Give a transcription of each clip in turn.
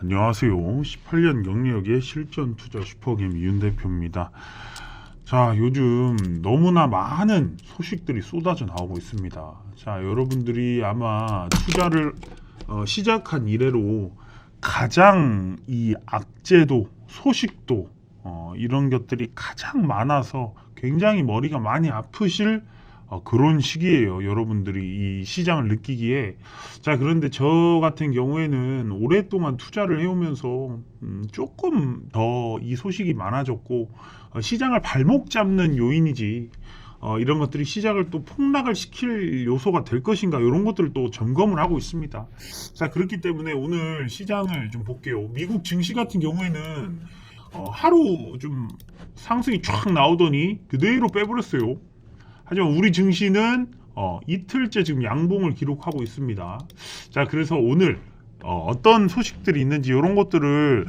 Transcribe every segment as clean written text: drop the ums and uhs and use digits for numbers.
안녕하세요. 18년 경력의 실전 투자 슈퍼게임 이윤 대표입니다. 자, 요즘 너무나 많은 소식들이 쏟아져 나오고 있습니다. 자, 여러분들이 아마 투자를 시작한 이래로 가장 이 악재도 소식도 이런 것들이 가장 많아서 굉장히 머리가 많이 아프실 그런 시기예요. 여러분들이 이 시장을 느끼기에. 자, 그런데 저 같은 경우에는 오랫동안 투자를 해오면서 조금 더 이 소식이 많아졌고 시장을 발목 잡는 요인이지 이런 것들이 시장을 또 폭락을 시킬 요소가 될 것인가 이런 것들을 또 점검을 하고 있습니다. 자, 그렇기 때문에 오늘 시장을 좀 볼게요. 미국 증시 같은 경우에는 하루 좀 상승이 쫙 나오더니 그대로 빼버렸어요. 하지만 우리 증시는 이틀째 지금 양봉을 기록하고 있습니다. 자, 그래서 오늘 어떤 소식들이 있는지 이런 것들을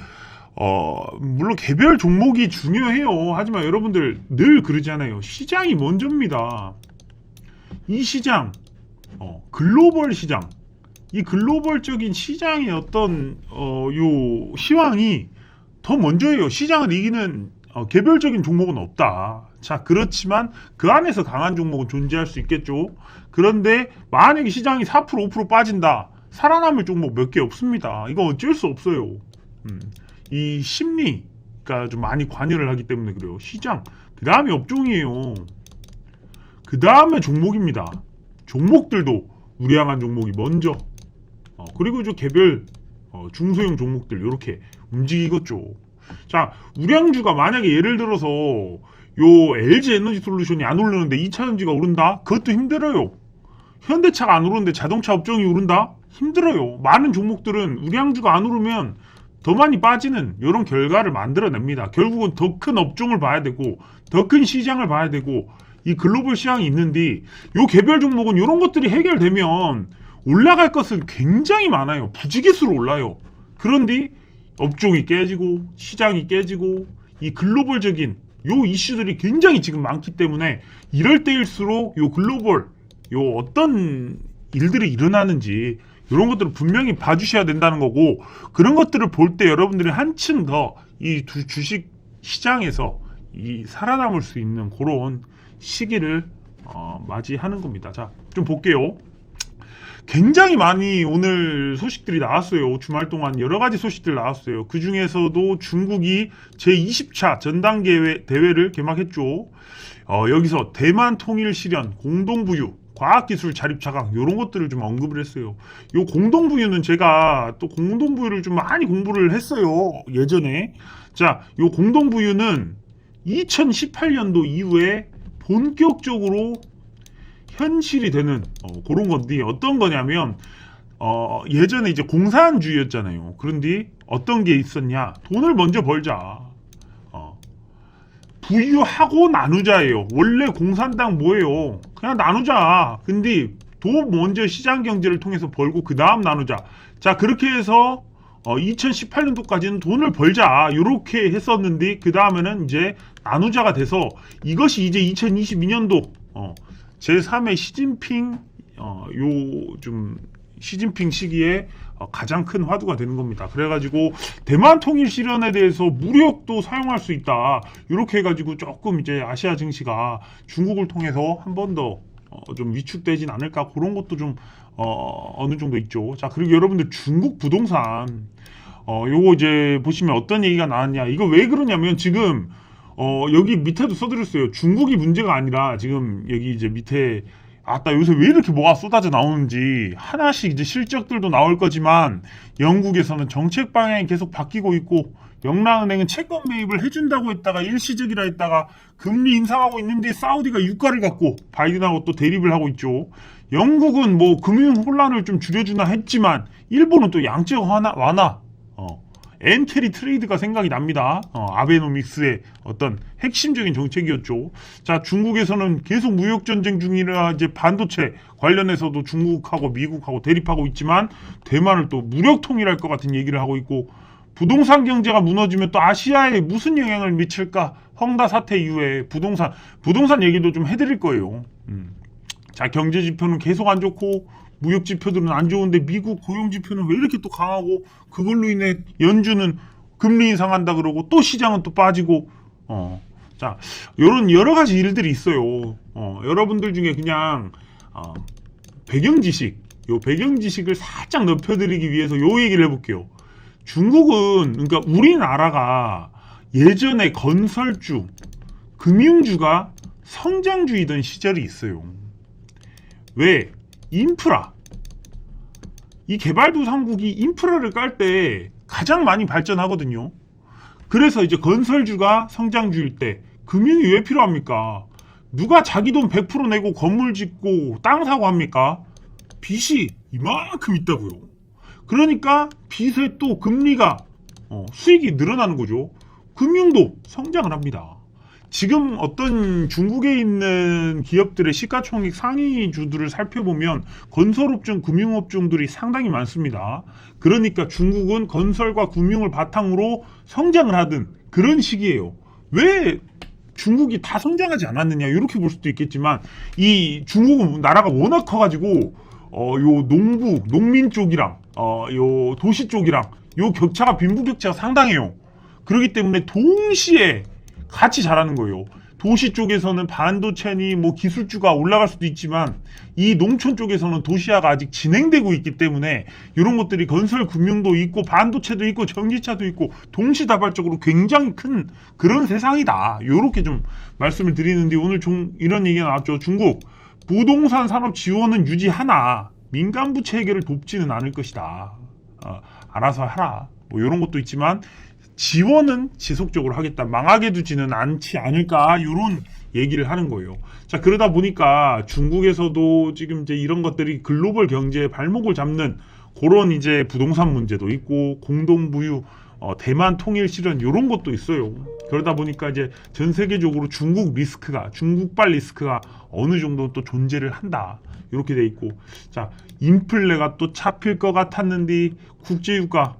물론 개별 종목이 중요해요. 하지만 여러분들 늘 그러잖아요. 시장이 먼저입니다. 이 시장, 글로벌 시장, 이 글로벌적인 시장의 어떤 요 시황이 더 먼저예요. 시장을 이기는 개별적인 종목은 없다. 자, 그렇지만 그 안에서 강한 종목은 존재할 수 있겠죠. 그런데 만약에 시장이 4% 5% 빠진다. 살아남을 종목 몇 개 없습니다. 이거 어쩔 수 없어요. 이 심리가 좀 많이 관여를 하기 때문에 그래요. 시장, 그 다음에 업종이에요. 그 다음에 종목입니다. 종목들도 우량한 종목이 먼저. 그리고 저 개별 중소형 종목들 이렇게 움직이겠죠. 자, 우량주가 만약에 예를 들어서 요 LG 에너지 솔루션이 안 오르는데 2차전지가 오른다? 그것도 힘들어요. 현대차가 안 오르는데 자동차 업종이 오른다? 힘들어요. 많은 종목들은 우량주가 안 오르면 더 많이 빠지는 이런 결과를 만들어냅니다. 결국은 더 큰 업종을 봐야 되고 더 큰 시장을 봐야 되고 이 글로벌 시장이 있는데 요 개별 종목은 이런 것들이 해결되면 올라갈 것은 굉장히 많아요. 부지기수로 올라요. 그런데 업종이 깨지고 시장이 깨지고 이 글로벌적인 요 이슈들이 굉장히 지금 많기 때문에 이럴 때일수록 요 글로벌 요 어떤 일들이 일어나는지 이런 것들을 분명히 봐주셔야 된다는 거고, 그런 것들을 볼 때 여러분들이 한층 더 이 주식 시장에서 이 살아남을 수 있는 그런 시기를 맞이하는 겁니다. 자, 좀 볼게요. 굉장히 많이 오늘 소식들이 나왔어요. 주말 동안 여러 가지 소식들 나왔어요. 그 중에서도 중국이 제20차 전당대회 대회를 개막했죠. 여기서 대만 통일 실현, 공동부유, 과학기술 자립 차강 이런 것들을 좀 언급을 했어요. 요 공동부유는 제가 또 공동부유를 좀 많이 공부를 했어요. 예전에. 자, 요 공동부유는 2018년도 이후에 본격적으로 현실이 되는 그런 건데 어떤 거냐면 예전에 이제 공산주의였잖아요. 그런데 어떤 게 있었냐? 돈을 먼저 벌자. 부유하고 나누자예요. 원래 공산당 뭐예요? 그냥 나누자. 근데 돈 먼저 시장 경제를 통해서 벌고 그 다음 나누자. 자, 그렇게 해서 2018년도까지는 돈을 벌자 이렇게 했었는데 그 다음에는 이제 나누자가 돼서 이것이 이제 2022년도 제3의 시진핑 좀 시진핑 시기에 가장 큰 화두가 되는 겁니다. 그래가지고 대만 통일 실현에 대해서 무력도 사용할 수 있다. 이렇게 해가지고 조금 이제 아시아 증시가 중국을 통해서 한 번 더 좀 위축되진 않을까 그런 것도 좀 어느 정도 있죠. 자, 그리고 여러분들 중국 부동산 요거 이제 보시면 어떤 얘기가 나왔냐. 이거 왜 그러냐면 지금 여기 밑에도 써드렸어요. 중국이 문제가 아니라 지금 여기 이제 밑에 아따 요새 왜 이렇게 뭐가 쏟아져 나오는지 하나씩 이제 실적들도 나올 거지만 영국에서는 정책 방향이 계속 바뀌고 있고 영라은행은 채권 매입을 해준다고 했다가 일시적이라 했다가 금리 인상하고 있는데 사우디가 유가를 갖고 바이든하고 또 대립을 하고 있죠. 영국은 뭐 금융 혼란을 좀 줄여주나 했지만 일본은 또 양적 완화 엔캐리 트레이드가 생각이 납니다. 아베노믹스의 어떤 핵심적인 정책이었죠. 자, 중국에서는 계속 무역 전쟁 중이라 이제 반도체 관련해서도 중국하고 미국하고 대립하고 있지만 대만을 또 무력 통일할 것 같은 얘기를 하고 있고 부동산 경제가 무너지면 또 아시아에 무슨 영향을 미칠까? 헝다 사태 이후에 부동산 얘기도 좀 해드릴 거예요. 자, 경제 지표는 계속 안 좋고 무역 지표들은 안 좋은데 미국 고용 지표는 왜 이렇게 또 강하고 그걸로 인해 연준은 금리 인상한다 그러고 또 시장은 또 빠지고 자, 요런 여러 가지 일들이 있어요. 여러분들 중에 그냥 배경 지식을 살짝 넓혀드리기 위해서 요 얘기를 해볼게요. 중국은 그러니까 우리나라가 예전에 건설주, 금융주가 성장주이던 시절이 있어요. 왜? 인프라. 이 개발도상국이 인프라를 깔 때 가장 많이 발전하거든요. 그래서 이제 건설주가 성장주일 때 금융이 왜 필요합니까? 누가 자기 돈 100% 내고 건물 짓고 땅 사고 합니까? 빚이 이만큼 있다고요. 그러니까 빚에 또 금리가 수익이 늘어나는 거죠. 금융도 성장을 합니다. 지금 어떤 중국에 있는 기업들의 시가총액 상위주들을 살펴보면 건설업종, 금융업종들이 상당히 많습니다. 그러니까 중국은 건설과 금융을 바탕으로 성장을 하던 그런 시기예요. 왜 중국이 다 성장하지 않았느냐 이렇게 볼 수도 있겠지만 이 중국은 나라가 워낙 커가지고 요 농민 쪽이랑 요 도시 쪽이랑 요 격차가 빈부격차가 상당해요. 그렇기 때문에 동시에 같이 자라는 거예요. 도시 쪽에서는 반도체니 뭐 기술주가 올라갈 수도 있지만 이 농촌 쪽에서는 도시화가 아직 진행되고 있기 때문에 이런 것들이 건설 금융도 있고 반도체도 있고 전기차도 있고 동시다발적으로 굉장히 큰 그런 세상이다. 이렇게 좀 말씀을 드리는데 오늘 좀 이런 얘기가 나왔죠. 중국 부동산 산업 지원은 유지하나 민간 부채 해결을 돕지는 않을 것이다. 알아서 하라. 뭐 이런 것도 있지만 지원은 지속적으로 하겠다. 망하게 두지는 않지 않을까. 이런 얘기를 하는 거예요. 자, 그러다 보니까 중국에서도 지금 이제 이런 것들이 글로벌 경제의 발목을 잡는 그런 이제 부동산 문제도 있고 공동부유, 대만 통일 실현 이런 것도 있어요. 그러다 보니까 이제 전 세계적으로 중국발 리스크가 어느 정도 또 존재를 한다. 이렇게 돼 있고, 자, 인플레가 또 잡힐 것 같았는데 국제유가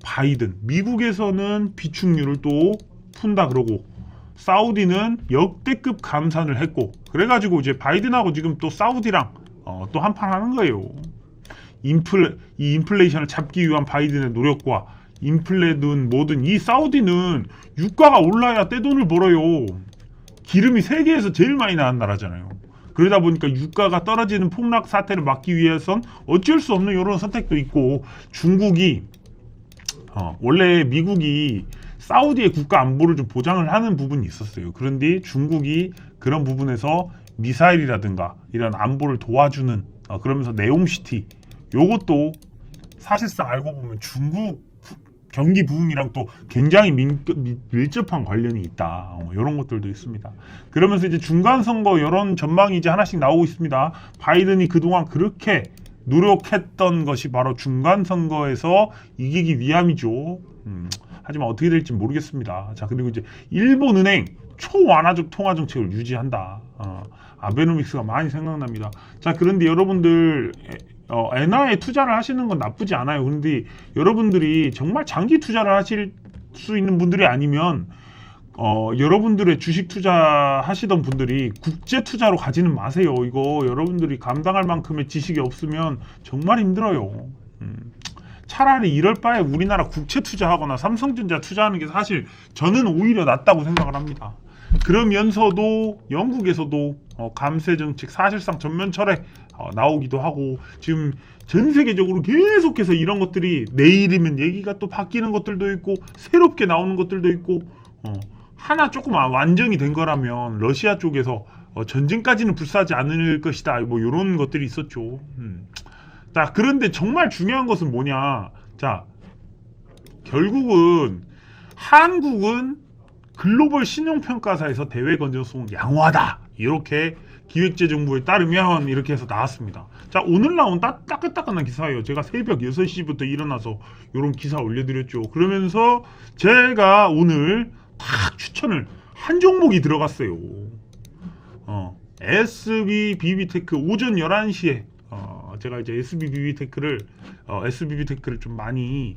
바이든 미국에서는 비축률을 또 푼다 그러고 사우디는 역대급 감산을 했고 그래가지고 이제 바이든하고 지금 또 사우디랑 또 한판 하는 거예요. 이 인플레이션을 잡기 위한 바이든의 노력과 인플레든 뭐든 이 사우디는 유가가 올라야 떼돈을 벌어요. 기름이 세계에서 제일 많이 나는 나라잖아요. 그러다 보니까 유가가 떨어지는 폭락 사태를 막기 위해선 어쩔 수 없는 이런 선택도 있고 중국이 원래 미국이 사우디의 국가 안보를 좀 보장을 하는 부분이 있었어요. 그런데 중국이 그런 부분에서 미사일이라든가 이런 안보를 도와주는 그러면서 네옴시티 요것도 사실상 알고 보면 중국 경기 부흥이랑 또 굉장히 밀접한 관련이 있다. 이런 것들도 있습니다. 그러면서 이제 중간선거 이런 전망이 이제 하나씩 나오고 있습니다. 바이든이 그동안 그렇게 노력했던 것이 바로 중간선거에서 이기기 위함이죠. 하지만 어떻게 될지 모르겠습니다. 자, 그리고 이제 일본은행 초완화적 통화정책을 유지한다. 아베노믹스가 많이 생각납니다. 자, 그런데 여러분들 엔화에 투자를 하시는 건 나쁘지 않아요. 그런데 여러분들이 정말 장기 투자를 하실 수 있는 분들이 아니면 여러분들의 주식 투자하시던 분들이 국제 투자로 가지는 마세요. 이거 여러분들이 감당할 만큼의 지식이 없으면 정말 힘들어요. 차라리 이럴 바에 우리나라 국채 투자하거나 삼성전자 투자하는 게 사실 저는 오히려 낫다고 생각을 합니다. 그러면서도 영국에서도 감세 정책 사실상 전면철에 나오기도 하고 지금 전 세계적으로 계속해서 이런 것들이 내일이면 얘기가 또 바뀌는 것들도 있고 새롭게 나오는 것들도 있고 하나 조금 완전히 된 거라면 러시아 쪽에서 전쟁까지는 불사하지 않을 것이다. 뭐 이런 것들이 있었죠. 자, 그런데 정말 중요한 것은 뭐냐? 자, 결국은 한국은 글로벌 신용평가사에서 대외 건전성은 양호하다. 이렇게 기획재정부에 따르면 이렇게 해서 나왔습니다. 자, 오늘 나온 따끈따끈한 기사예요. 제가 새벽 6시부터 일어나서 이런 기사 올려드렸죠. 그러면서 제가 오늘 딱 추천을 한 종목이 들어갔어요. SBB테크 오전 11시에 제가 이제 SBB테크를 좀 많이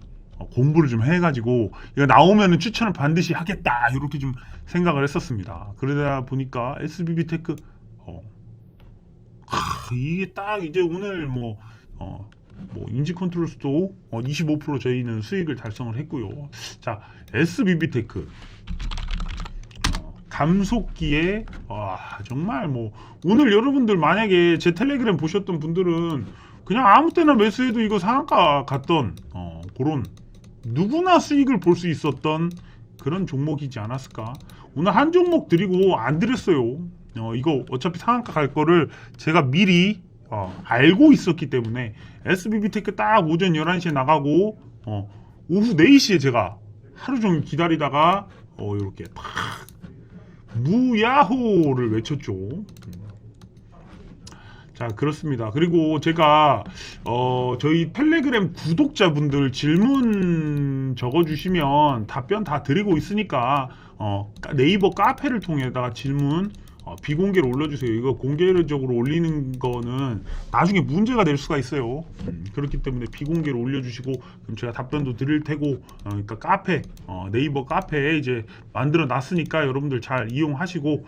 공부를 좀 해가지고 이거 나오면은 추천을 반드시 하겠다 이렇게 좀 생각을 했었습니다. 그러다 보니까 SBB테크 이게 딱 이제 오늘 인지 컨트롤스도 25% 저희는 수익을 달성을 했고요. 자, SBB테크 감속기에 정말 오늘 여러분들 만약에 제 텔레그램 보셨던 분들은 그냥 아무 때나 매수해도 이거 상한가 갔던 그런 누구나 수익을 볼 수 있었던 그런 종목이지 않았을까. 오늘 한 종목 드리고 안 드렸어요. 이거 어차피 상한가 갈 거를 제가 미리 알고 있었기 때문에 SBB테크 딱 오전 11시에 나가고 오후 4시에 제가 하루 종일 기다리다가 이렇게 팍 무야호를 외쳤죠. 자, 그렇습니다. 그리고 제가 저희 텔레그램 구독자분들 질문 적어주시면 답변 다 드리고 있으니까 네이버 카페를 통해다가 질문 비공개로 올려주세요. 이거 공개적으로 올리는 거는 나중에 문제가 될 수가 있어요. 그렇기 때문에 비공개로 올려주시고 그럼 제가 답변도 드릴 테고 그러니까 카페 네이버 카페에 이제 만들어 놨으니까 여러분들 잘 이용하시고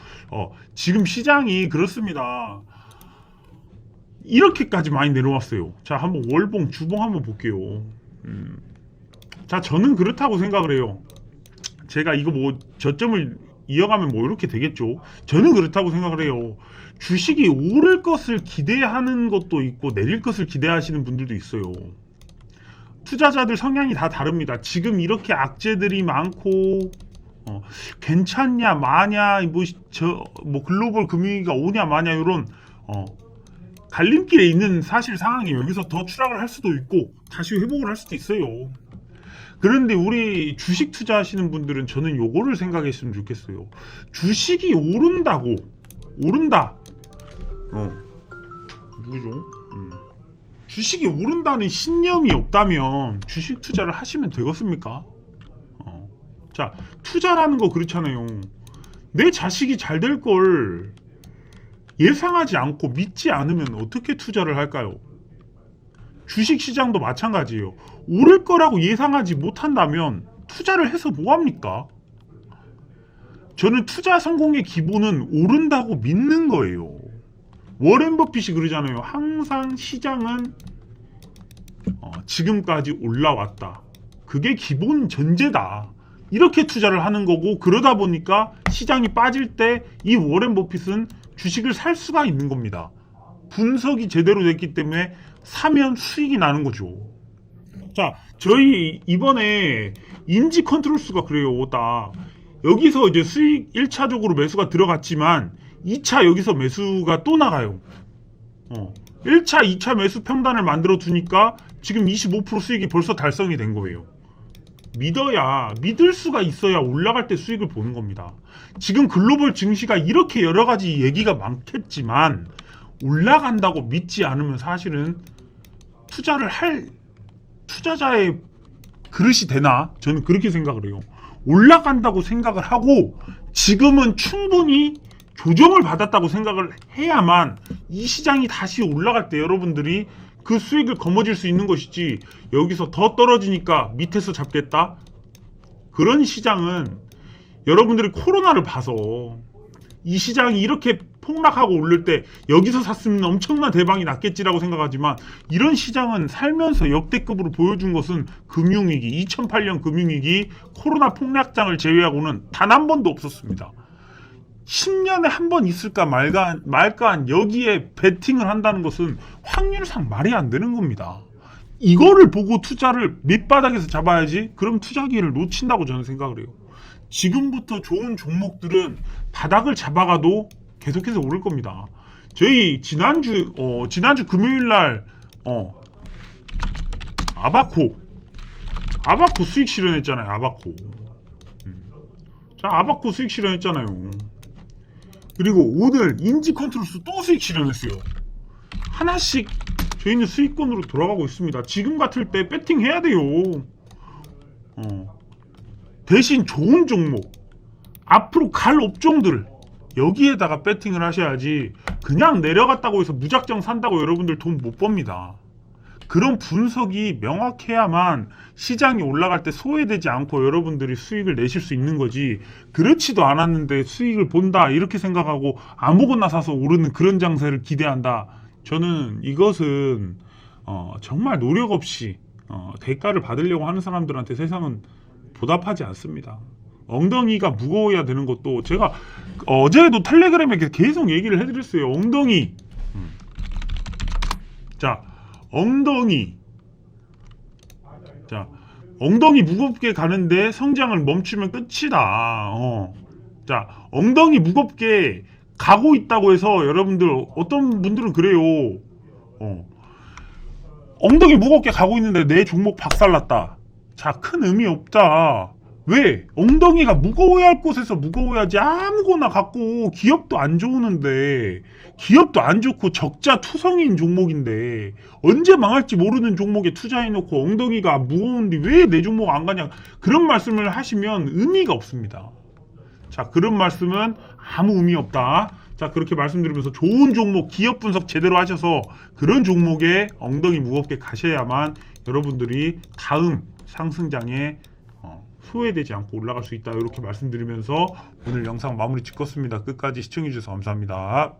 지금 시장이 그렇습니다. 이렇게까지 많이 내려왔어요. 자, 한번 월봉 주봉 한번 볼게요. 자, 저는 그렇다고 생각을 해요. 제가 이거 저점을 이어가면 이렇게 되겠죠. 저는 그렇다고 생각을 해요. 주식이 오를 것을 기대하는 것도 있고 내릴 것을 기대하시는 분들도 있어요. 투자자들 성향이 다 다릅니다. 지금 이렇게 악재들이 많고 괜찮냐 마냐 글로벌 금융위기가 오냐 마냐 이런 갈림길에 있는 사실 상황이 여기서 더 추락을 할 수도 있고 다시 회복을 할 수도 있어요. 그런데 우리 주식 투자하시는 분들은 저는 요거를 생각했으면 좋겠어요. 주식이 오른다. 누구죠? 주식이 오른다는 신념이 없다면 주식 투자를 하시면 되겠습니까? 자, 투자라는 거 그렇잖아요. 내 자식이 잘 될 걸 예상하지 않고 믿지 않으면 어떻게 투자를 할까요? 주식 시장도 마찬가지예요. 오를 거라고 예상하지 못한다면 투자를 해서 뭐합니까? 저는 투자 성공의 기본은 오른다고 믿는 거예요. 워렌 버핏이 그러잖아요. 항상 시장은 지금까지 올라왔다. 그게 기본 전제다. 이렇게 투자를 하는 거고 그러다 보니까 시장이 빠질 때 이 워렌 버핏은 주식을 살 수가 있는 겁니다. 분석이 제대로 됐기 때문에 사면 수익이 나는 거죠. 자, 저희 이번에 인지 컨트롤스가 그래요. 딱 여기서 이제 수익 1차적으로 매수가 들어갔지만 2차 여기서 매수가 또 나가요. 1차, 2차 매수 평단을 만들어 두니까 지금 25% 수익이 벌써 달성이 된 거예요. 믿을 수가 있어야 올라갈 때 수익을 보는 겁니다. 지금 글로벌 증시가 이렇게 여러 가지 얘기가 많겠지만 올라간다고 믿지 않으면 사실은 투자를 할 투자자의 그릇이 되나? 저는 그렇게 생각을 해요. 올라간다고 생각을 하고 지금은 충분히 조정을 받았다고 생각을 해야만 이 시장이 다시 올라갈 때 여러분들이 그 수익을 거머쥘 수 있는 것이지 여기서 더 떨어지니까 밑에서 잡겠다? 그런 시장은 여러분들이 코로나를 봐서 이 시장이 이렇게 폭락하고 오를 때 여기서 샀으면 엄청난 대박이 났겠지라고 생각하지만 이런 시장은 살면서 역대급으로 보여준 것은 금융위기, 2008년 금융위기 코로나 폭락장을 제외하고는 단 한 번도 없었습니다. 10년에 한 번 있을까 말까한 여기에 베팅을 한다는 것은 확률상 말이 안 되는 겁니다. 이거를 보고 투자를 밑바닥에서 잡아야지 그럼 투자 기회를 놓친다고 저는 생각을 해요. 지금부터 좋은 종목들은 바닥을 잡아가도 계속해서 오를 겁니다. 저희 지난주 금요일날 아바코 수익 실현했잖아요. 아바코 수익 실현했잖아요. 그리고 오늘 인지 컨트롤스 또 수익 실현했어요. 하나씩 저희는 수익권으로 돌아가고 있습니다. 지금 같을 때 배팅 해야 돼요. 대신 좋은 종목 앞으로 갈 업종들 여기에다가 배팅을 하셔야지 그냥 내려갔다고 해서 무작정 산다고 여러분들 돈 못 법니다. 그런 분석이 명확해야만 시장이 올라갈 때 소외되지 않고 여러분들이 수익을 내실 수 있는 거지 그렇지도 않았는데 수익을 본다 이렇게 생각하고 아무거나 사서 오르는 그런 장세를 기대한다. 저는 이것은 정말 노력 없이 대가를 받으려고 하는 사람들한테 세상은 보답하지 않습니다. 엉덩이가 무거워야 되는 것도 제가 어제도 텔레그램에 계속 얘기를 해드렸어요. 엉덩이. 자, 엉덩이. 자, 엉덩이 무겁게 가는데 성장을 멈추면 끝이다. 자, 엉덩이 무겁게 가고 있다고 해서 여러분들 어떤 분들은 그래요. 엉덩이 무겁게 가고 있는데 내 종목 박살났다. 자, 큰 의미 없다. 왜? 엉덩이가 무거워야 할 곳에서 무거워야지. 아무거나 갖고 기업도 안 좋으는데, 기업도 안 좋고 적자 투성이인 종목인데 언제 망할지 모르는 종목에 투자해놓고 엉덩이가 무거운데 왜 내 종목 안 가냐, 그런 말씀을 하시면 의미가 없습니다. 자, 그런 말씀은 아무 의미 없다. 자, 그렇게 말씀드리면서 좋은 종목 기업 분석 제대로 하셔서 그런 종목에 엉덩이 무겁게 가셔야만 여러분들이 다음 상승장에 소외되지 않고 올라갈 수 있다. 이렇게 말씀드리면서 오늘 영상 마무리 짓겠습니다. 끝까지 시청해주셔서 감사합니다.